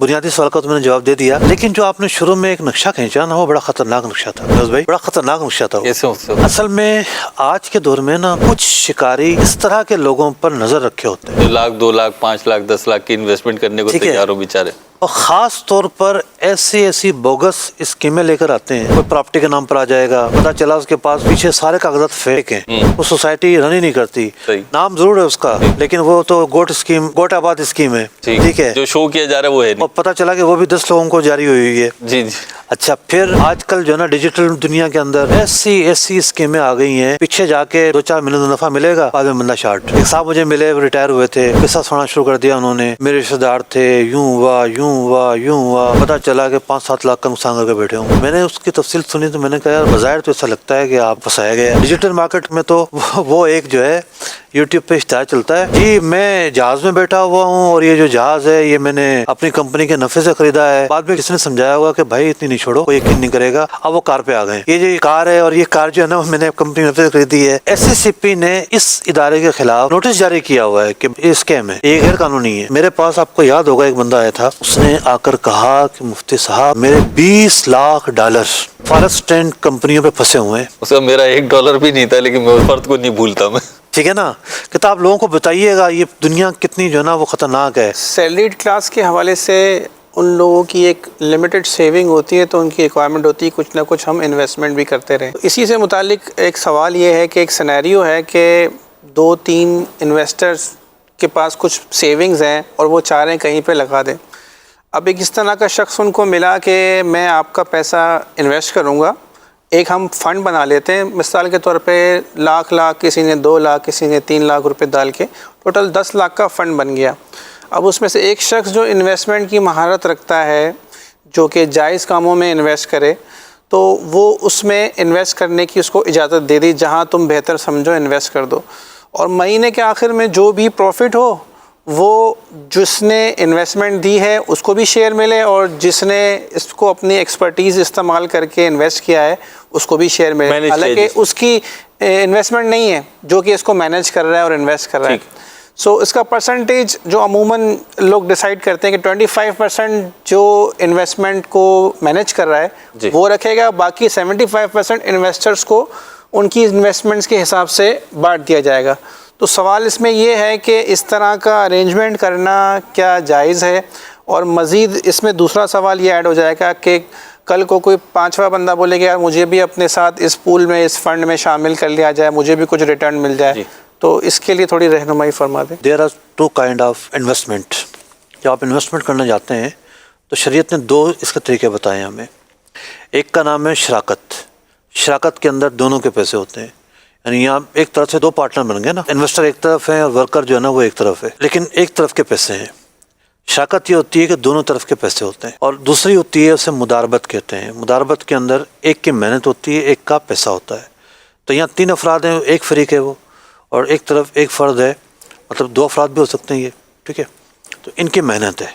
बुनियादी सवाल का तो मैंने जवाब दे दिया, लेकिन जो आपने शुरू में एक नक्शा खींचा ना, वो बड़ा खतरनाक नक्शा था फिरोज भाई, बड़ा खतरनाक नक्शा था। असल में आज के दौर में ना कुछ शिकारी इस तरह के लोगों पर नजर रखे होते हैं, 2 लाख 2 लाख 5 लाख 10 लाख की इन्वेस्टमेंट करने को तैयार हो बेचारे, और ख़ास तौर पर ऐसी बोगस स्कीमें लेकर आते हैं। कोई प्रॉपर्टी के नाम पर आ जाएगा, पता चला उसके पास पीछे सारे कागजात फेक हैं, वो सोसाइटी रन ही नहीं करती, नाम जरूर है उसका, लेकिन वो तो गोट आबाद स्कीम है, ठीक है, जो शो किया जा रहा है वो है नहीं। और पता चला कि वो भी 10 लोगों को जारी हुई है। जी जी। अच्छा, फिर आजकल जो है ना डिजिटल दुनिया के अंदर ऐसी स्कीमें आ गई हैं, पीछे जाके 2-4 महीने नफा मिलेगा, बाद में बंदा शार्ट। एक साहब मुझे मिले, रिटायर हुए थे, किस्सा सुनाना शुरू कर दिया उन्होंने, मेरे रिश्तेदार थे, यूं हुआ, पता चला कि 5-7 लाख का नुकसान करके बैठे हूँ। मैंने उसकी तफसील सुनी तो मैंने कहा यार बज़ाहिर तो ऐसा लगता है कि आप फंसाया गया। डिजिटल मार्केट में तो वो एक जो है यूट्यूब पे इश्तेहार चलता है, जी मैं जहाज में बैठा हुआ हूँ और ये जो जहाज है ये मैंने अपनी कंपनी के नफे से खरीदा है। बाद में किसने समझाया होगा कि भाई इतनी नहीं छोड़ो, कोई यकीन नहीं करेगा। अब वो कार पे आ गए, ये जो कार है और ये कार जो है ना मैंने कंपनी नफे से खरीदी है। SCCP ने इस इदारे के खिलाफ नोटिस जारी किया हुआ है कि ये स्कैम है, ये गैर कानूनी है। मेरे पास आपको याद होगा एक बंदा आया था, उसने आकर कहा कि मुफ्ती साहब मेरे $20 लाख फॉरेक्स ट्रेंड कंपनियों पे फंसे हुए हैं। उसका मेरा $1 भी नहीं था, लेकिन मैं उस फर्द को नहीं भूलता मैं, ठीक है ना। कि आप लोगों को बताइएगा ये दुनिया कितनी जो है ना वो खतरनाक है। सैलरीड क्लास के हवाले से उन लोगों की एक लिमिटेड सेविंग होती है, तो उनकी रिक्वायरमेंट होती है कुछ ना कुछ हम इन्वेस्टमेंट भी करते रहें। इसी से मुतालिक एक सवाल ये है कि एक सिनेरियो है कि 2-3 इन्वेस्टर्स के पास कुछ सेविंग्स हैं और वो चाह रहे हैं कहीं पे लगा दें। अब एक इस तरह का शख्स उनको मिला कि मैं आपका पैसा इन्वेस्ट करूँगा, एक हम फ़ंड बना लेते हैं, मिसाल के तौर पे लाख किसी ने 2 लाख, किसी ने 3 लाख रुपए डाल के टोटल 10 लाख का फ़ंड बन गया। अब उसमें से एक शख्स जो इन्वेस्टमेंट की महारत रखता है, जो कि जायज़ कामों में इन्वेस्ट करे, तो वो उसमें इन्वेस्ट करने की उसको इजाज़त दे दी, जहाँ तुम बेहतर समझो इन्वेस्ट कर दो, और महीने के आखिर में जो भी प्रॉफिट हो वो जिसने इन्वेस्टमेंट दी है उसको भी शेयर मिले, और जिसने इसको अपनी एक्सपर्टीज़ इस्तेमाल करके इन्वेस्ट किया है उसको भी शेयर मिले। हालांकि उसकी इन्वेस्टमेंट नहीं है, जो कि इसको मैनेज कर रहा है और इन्वेस्ट कर रहा है। सो इसका परसेंटेज जो अमूमन लोग डिसाइड करते हैं कि 25% जो इन्वेस्टमेंट को मैनेज कर रहा है वो रखेगा, बाकी 75% इन्वेस्टर्स को उनकी इन्वेस्टमेंट्स के हिसाब से बांट दिया जाएगा। तो सवाल इसमें ये है कि इस तरह का अरेंजमेंट करना क्या जायज़ है? और मज़ीद इसमें दूसरा सवाल ये ऐड हो जाएगा कि कल को कोई 5वां बंदा बोले कि यार मुझे भी अपने साथ इस पूल में, इस फंड में शामिल कर लिया जाए, मुझे भी कुछ रिटर्न मिल जाए, तो इसके लिए थोड़ी रहनुमाई फरमा दें। There are 2 kind of investment. जब आप इन्वेस्टमेंट करना चाहते हैं तो शरीयत ने 2 इसके तरीके बताए हमें। एक का नाम है शराकत के अंदर दोनों के पैसे होते हैं, यानी यहाँ एक तरफ से 2 पार्टनर बन गए ना, इन्वेस्टर एक तरफ है और वर्कर जो है ना वो एक तरफ है, लेकिन एक तरफ के पैसे हैं। शराकत ये होती है कि दोनों तरफ के पैसे होते हैं, और दूसरी होती है उसे मुदारबत कहते हैं। मुदारबत के अंदर एक की मेहनत होती है, एक का पैसा होता है। तो यहाँ 3 अफराद हैं, एक फरीक है वो, और एक तरफ एक फ़र्द है, मतलब 2 अफराद भी हो सकते हैं ये, ठीक है। तो इनकी मेहनत है।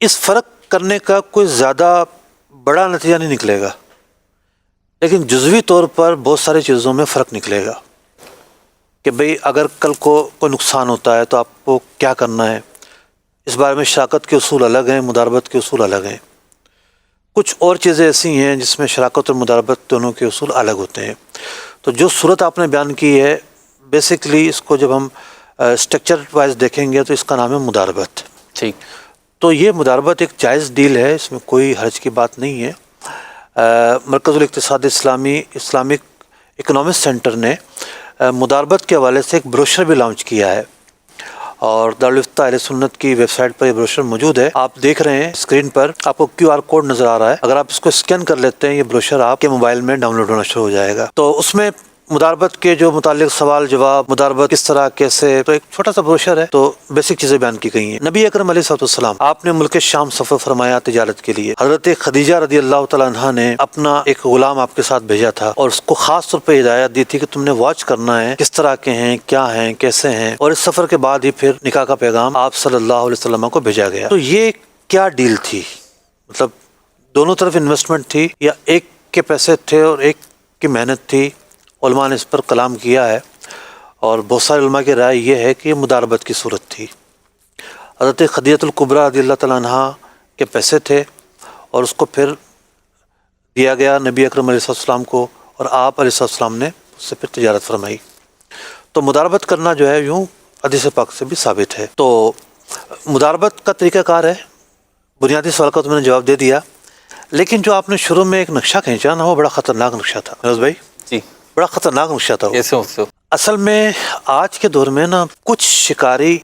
इस फ़र्क करने का कोई ज़्यादा बड़ा नतीजा नहीं निकलेगा, लेकिन जुज़वी तौर पर बहुत सारी चीज़ों में फ़र्क निकलेगा कि भाई अगर कल को कोई नुकसान होता है तो आपको क्या करना है। इस बारे में शराकत के उसूल अलग हैं, मुदारबत के उसूल अलग हैं। कुछ और चीज़ें ऐसी हैं जिसमें शराकत और मुदारबत दोनों के उसूल अलग होते हैं। तो जो सूरत आपने बयान की है, बेसिकली इसको जब हम स्ट्रक्चर वाइज देखेंगे तो इसका नाम है मुदारबत। ठीक। तो ये मुदारबत एक जायज़ डील है, इसमें कोई हर्ज की बात नहीं है। मरकज़ुल इक़्तिसाद इस्लामिक इकोनॉमिक्स सेंटर ने मुदारबत के हवाले से एक ब्रोशर भी लॉन्च किया है, और दारुल इफ्ता अहले सुन्नत की वेबसाइट पर ये ब्रोशर मौजूद है। आप देख रहे हैं स्क्रीन पर, आपको QR कोड नज़र आ रहा है। अगर आप इसको स्कैन कर लेते हैं, ये ब्रोशर आपके मोबाइल में डाउनलोड होना शुरू हो जाएगा। तो उसमें मुदारबत के जो मुतालिक सवाल जवाब, मुदारबत किस तरह कैसे, तो एक छोटा सा ब्रोशर है, तो बेसिक चीज़ें बयान की गई हैं। नबी अकरम अलैहिस्सलाम आपने मुल्क शाम सफ़र फरमाया तिजारत के लिए। हज़रत खदीजा रज़ियल्लाहु तआला अन्हा ने अपना एक गुलाम आपके साथ भेजा था, और उसको ख़ास तौर पर हिदायत दी थी कि तुमने वॉच करना है किस तरह के हैं, क्या हैं, कैसे हैं। और इस सफ़र के बाद ही फिर निकाह का पैगाम आप सल्लल्लाहु अलैहि वसल्लम को भेजा गया। तो ये क्या डील थी? मतलब दोनों तरफ इन्वेस्टमेंट थी, या एक के पैसे थे और एक की मेहनत थी? उलमा ने इस पर कलाम किया है, और बहुत सारे उलमा की राय ये है कि ये मुदारबत की सूरत थी। حضرت خدیجہ الکبریٰ رضی اللہ تعالیٰ عنہا کے پیسے تھے اور اس کو پھر دیا گیا نبی اکرم علیہ السلام کو، اور آپ علیہ السلام نے اس سے پھر تجارت فرمائی۔ تو مداربت کرنا جو ہے یوں حدیث پاک سے بھی ثابت ہے۔ تو مداربت کا طریقہ کار ہے، بنیادی سوال کا تو میں نے جواب دے دیا، لیکن جو آپ نے شروع میں ایک نقشہ کھینچا نا، وہ بڑا خطرناک نقشہ تھا فیروز بھائی، جی بڑا خطرناک نقشہ تھا وہ۔ کیسے ہو؟ اصل میں آج کے دور میں نا کچھ شکاری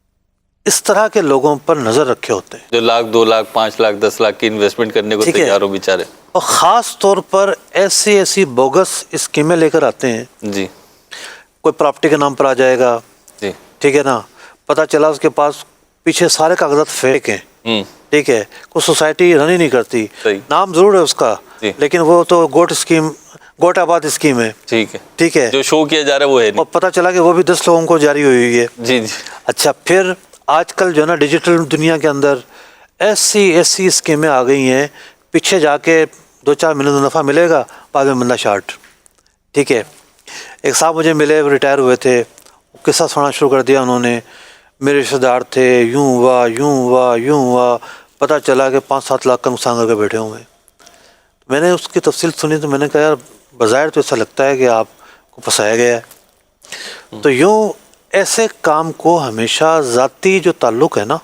اس طرح کے لوگوں پر نظر رکھے ہوتے ہیں جو لاکھ 2 لاکھ 5 لاکھ 10 لاکھ کی انویسٹمنٹ کرنے کو ٹھیک ہے۔ تیار ہو بیچارے۔ اور خاص طور پر ایسی بوگس اسکیمیں لے کر آتے ہیں، جی کوئی پراپرٹی کے نام پر آ جائے گا، جی ٹھیک ہے نا، پتہ چلا اس کے پاس پیچھے سارے کاغذات فیک ہیں، ٹھیک ہے، کوئی سوسائٹی رن ہی نہیں کرتی، صحیح۔ نام ضرور ہے اس کا جی۔ لیکن وہ تو گوٹ آباد اسکیم ہے، ٹھیک ہے، ٹھیک ہے، جو شو کیا جا رہا ہے وہ ہے اور نہیں۔ پتہ چلا کہ وہ بھی 10 لوگوں کو جاری ہوئی ہے۔ جی جی اچھا، پھر آج کل جو ہے نا ڈیجیٹل دنیا کے اندر ایسی اسکیمیں آ گئی ہیں، پیچھے جا کے 2-4 مہینے نفع ملے گا، بعد میں بندہ شارٹ، ٹھیک ہے۔ ایک صاحب مجھے ملے، وہ ریٹائر ہوئے تھے، قصہ سنانا شروع کر دیا انہوں نے، میرے رشتہ دار تھے، یوں ہوا، پتہ چلا کہ 5-7 لاکھ کا نقصان کر کے بیٹھے ہوئے ہیں۔ میں نے اس کی تفصیل سنی تو میں نے کہا یار بظاہر تو ایسا لگتا ہے کہ آپ کو پھنسایا گیا ہے۔ تو یوں ایسے کام کو ہمیشہ ذاتی جو تعلق ہے نا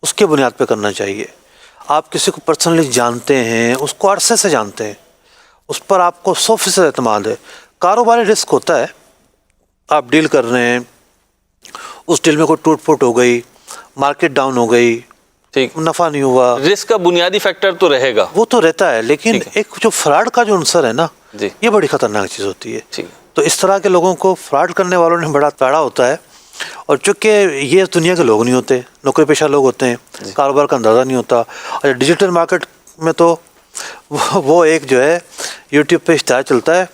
اس کے بنیاد پہ کرنا چاہیے۔ آپ کسی کو پرسنلی جانتے ہیں، اس کو عرصے سے جانتے ہیں، اس پر آپ کو 100% اعتماد ہے۔ کاروباری رسک ہوتا ہے، آپ ڈیل کر رہے ہیں، اس ڈیل میں کوئی ٹوٹ پھوٹ ہو گئی، مارکیٹ ڈاؤن ہو گئی، ٹھیک۔ نفع نہیں ہوا، رسک کا بنیادی فیکٹر تو رہے گا۔ وہ تو رہتا ہے، لیکن ٹھیک ہے۔ ایک جو فراڈ کا جو عنصر ہے نا، جی یہ بڑی خطرناک چیز ہوتی ہے۔ ٹھیک۔ تو اس طرح کے لوگوں کو فراڈ کرنے والوں نے بڑا پیڑا ہوتا ہے، اور چونکہ یہ اس دنیا کے لوگ نہیں ہوتے، نوکری پیشہ لوگ ہوتے ہیں، کاروبار کا اندازہ نہیں ہوتا۔ اور ڈیجیٹل مارکیٹ میں تو وہ ایک جو ہے یوٹیوب پہ اشتہار چلتا ہے،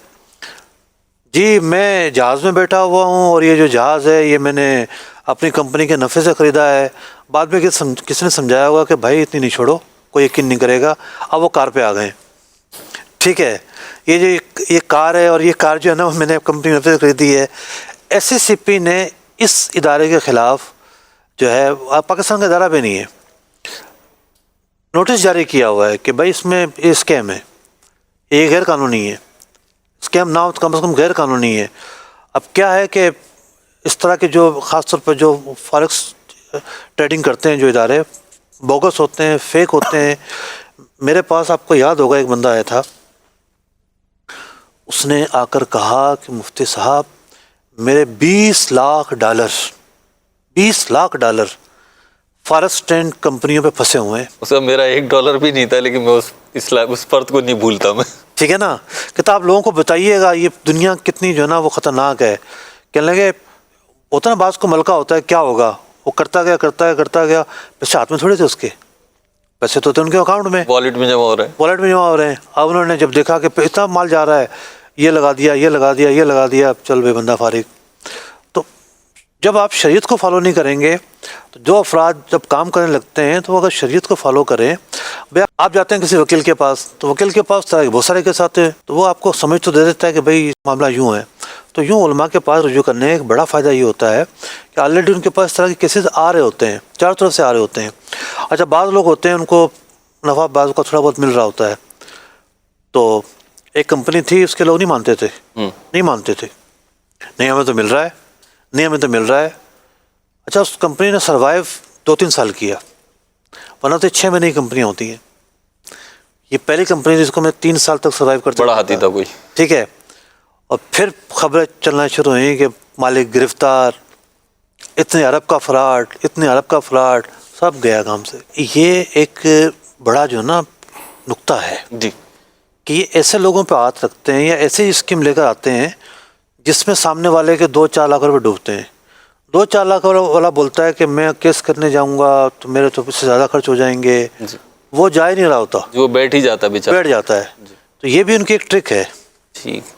جی میں جہاز میں بیٹھا ہوا ہوں اور یہ جو جہاز ہے یہ میں نے اپنی کمپنی کے نفع سے خریدا ہے، بعد میں کسی نے سمجھایا ہوگا کہ بھائی اتنی نہیں چھوڑو، کوئی یقین نہیں کرے گا، اب وہ کار پہ آ گئے، ٹھیک ہے، یہ جو یہ کار ہے، اور یہ کار جو ہے نا میں نے کمپنی میں نفع سے خریدی ہے۔ ایس سی سی پی نے اس ادارے کے خلاف جو ہے، پاکستان کا ادارہ بھی نہیں ہے، نوٹس جاری کیا ہوا ہے کہ بھائی اس میں یہ اسکیم ہے، یہ غیر قانونی ہے، اسکیم نہ ہو تو کم از کم غیر قانونی ہے۔ اب کیا ہے کہ اس طرح کے جو خاص طور پر جو فارکس ٹریڈنگ کرتے ہیں جو ادارے، بوگس ہوتے ہیں، فیک ہوتے ہیں۔ میرے پاس آپ کو یاد ہوگا ایک بندہ آیا تھا، اس نے آ کر کہا کہ مفتی صاحب میرے $20 لاکھ فارکس ٹرینڈ کمپنیوں پہ پھنسے ہوئے ہیں۔ اس کا میرا $1 بھی نہیں تھا، لیکن میں اس فرد کو نہیں بھولتا میں۔ ٹھیک ہے نا، کہ آپ لوگوں کو بتائیے گا یہ دنیا کتنی جو ہے نا وہ خطرناک ہے۔ کہنے لگے ہوتا نا بعض کو ملکہ ہوتا ہے، کیا ہوگا، وہ کرتا گیا، پیسے ہاتھ میں تھوڑے تھے اس کے، پیسے تو تھے ان کے اکاؤنٹ میں، والیٹ میں جمع ہو رہا ہے۔ والیٹ میں جمع ہو رہے ہیں۔ اب انہوں نے جب دیکھا کہ اتنا مال جا رہا ہے، یہ لگا دیا، چل بھائی بندہ فارغ۔ تو جب آپ شریعت کو فالو نہیں کریں گے تو جو افراد جب کام کرنے لگتے ہیں تو وہ اگر شریعت کو فالو کریں، بھائی آپ جاتے ہیں کسی وکیل کے پاس، تو وکیل کے پاس بہت سارے کیس آتے ہیں، تو وہ آپ کو سمجھ تو دے دیتا ہے کہ بھائی معاملہ یوں ہے۔ تو یوں علماء کے پاس رجوع کرنے کا ایک بڑا فائدہ یہ ہوتا ہے کہ آلریڈی ان کے پاس اس طرح کے کیسز آ رہے ہوتے ہیں، چاروں طرف سے آ رہے ہوتے ہیں۔ اچھا، بعض لوگ ہوتے ہیں ان کو نفع بعض کا تھوڑا بہت مل رہا ہوتا ہے، تو ایک کمپنی تھی، اس کے لوگ نہیں مانتے تھے، نہیں ہمیں تو مل رہا ہے۔ اچھا، اس کمپنی نے سروائیو 2-3 سال کیا، ورنہ تو 6 مہینے کی کمپنیاں ہوتی ہیں۔ یہ پہلی کمپنی جس کو میں 3 سال تک سروائیو کرتا بڑا ہاتھی تھا کوئی، ٹھیک ہے۔ اور پھر خبریں چلنا شروع ہوئیں کہ مالک گرفتار، اتنے ارب کا فراڈ، سب گیا کام سے۔ یہ ایک بڑا جو نا نقطہ ہے جی، کہ یہ ایسے لوگوں پہ ہاتھ رکھتے ہیں یا ایسے اسکیم لے کر آتے ہیں جس میں سامنے والے کے 2-4 لاکھ روپے ڈوبتے ہیں۔ 2-4 لاکھ والا بولتا ہے کہ میں کیس کرنے جاؤں گا تو میرے تو اس سے زیادہ خرچ ہو جائیں گے، وہ جا ہی نہیں رہا ہوتا، جو بیٹھ ہی جاتا بیچارہ، بیٹھ جاتا ہے۔ تو یہ بھی ان کی ایک ٹرک ہے۔ ٹھیک۔